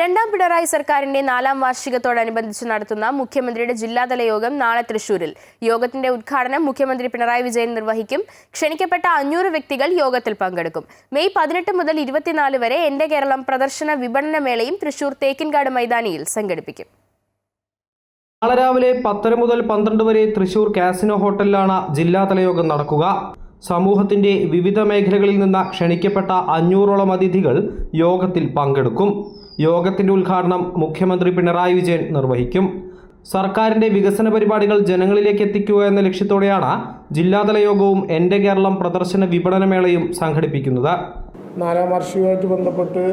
രണ്ടാം പിണറായി സർക്കാരിന്റെ 4ാം വാർഷികത്തോടനുബന്ധിച്ച് നടത്തുന്ന മുഖ്യമന്ത്രിയുടെ ജില്ലാതല യോഗം നാളെ തൃശൂരിൽ. യോഗത്തിന്റെ ഉദ്ഘാടനം മുഖ്യമന്ത്രി പിണറായി വിജയൻ നിർവഹിക്കും. ക്ഷണിക്കപ്പെട്ട 500 വ്യക്തികൾ യോഗത്തിൽ പങ്കെടുക്കും. മെയ് 18 മുതൽ 24 വരെ എന്റെ കേരളം പ്രദർശന വിപണന മേളയും തൃശൂർ തേക്കിൻകാട് മൈതാനിയിൽ സംഘടിപ്പിക്കും. നാളെ രാവിലെ 10 മുതൽ 12 വരെ തൃശൂർ കാസിനോ ഹോട്ടലിലാണ് ജില്ലാതല യോഗം നടക്കുക. സമൂഹത്തിന്റെ വിവിധ മേഖലകളിൽ നിന്ന് ക്ഷണിക്കപ്പെട്ട 500ഓളം അതിഥികൾ യോഗത്തിൽ പങ്കെടുക്കും. യോഗത്തിന്റെ ഉദ്ഘാടനം മുഖ്യമന്ത്രി പിണറായി വിജയൻ നിർവഹിക്കും. സർക്കാരിന്റെ വികസന പരിപാടികൾ ജനങ്ങളിലേക്ക് എത്തിക്കുക എന്ന ലക്ഷ്യത്തോടെയാണ് ജില്ലാതല യോഗവും എന്റെ കേരളം പ്രദർശന വിപണന മേളയും സംഘടിപ്പിക്കുന്നത്. 4ാം വാർഷികവുമായിട്ട് ബന്ധപ്പെട്ട്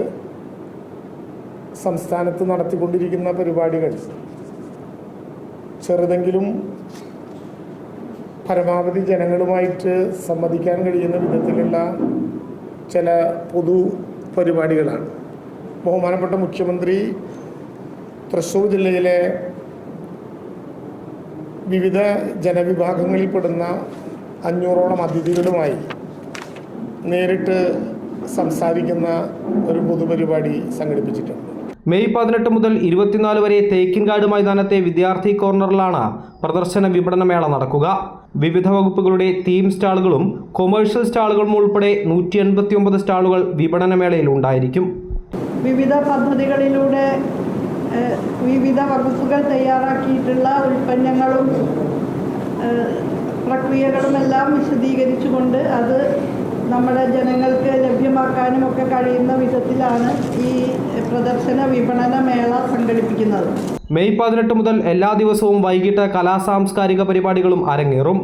സംസ്ഥാനത്ത് നടത്തിക്കൊണ്ടിരിക്കുന്ന പരിപാടികൾ ചെറുതെങ്കിലും പരമാവധി ജനങ്ങളുമായിട്ട് സംവദിക്കാൻ കഴിയുന്ന വിധത്തിലുള്ള ചില പൊതു പരിപാടികളാണ്. ബഹുമാനപ്പെട്ട മുഖ്യമന്ത്രി തൃശ്ശൂർ ജില്ലയിലെ വിവിധ ജനവിഭാഗങ്ങളിൽപ്പെടുന്ന 500ഓളം അതിഥികളുമായി നേരിട്ട് സംസാരിക്കുന്ന ഒരു പൊതുപരിപാടി സംഘടിപ്പിച്ചിട്ടുണ്ട്. മെയ് 18 മുതൽ 24 വരെ തേക്കിൻകാട് മൈതാനത്തെ വിദ്യാർത്ഥി കോർണറിലാണ് പ്രദർശന വിപണന മേള നടക്കുക. വിവിധ വകുപ്പുകളുടെ തീം സ്റ്റാളുകളും കൊമേഴ്ഷ്യൽ സ്റ്റാളുകളും ഉൾപ്പെടെ 189 സ്റ്റാളുകൾ വിപണന മേളയിൽ ഉണ്ടായിരിക്കും. വിവിധ പദ്ധതികളിലൂടെ വിവിധ വകുപ്പുകൾ തയ്യാറാക്കിയിട്ടുള്ള ഉൽപ്പന്നങ്ങളും പ്രക്രിയകളുമെല്ലാം വിശദീകരിച്ചുകൊണ്ട് അത് നമ്മുടെ ജനങ്ങൾക്ക് ലഭ്യമാക്കാനും ഒക്കെ കഴിയുന്ന വിധത്തിലാണ് ഈ പ്രദർശന വിപണന മേള സംഘടിപ്പിക്കുന്നത്. മെയ് 18 മുതൽ എല്ലാ ദിവസവും വൈകിട്ട് കലാസാംസ്കാരിക പരിപാടികളും അരങ്ങേറും.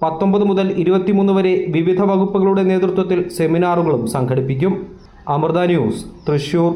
19 മുതൽ 23 വരെ വിവിധ വകുപ്പുകളുടെ നേതൃത്വത്തിൽ സെമിനാറുകളും സംഘടിപ്പിക്കും. അമൃത ന്യൂസ്, തൃശൂർ.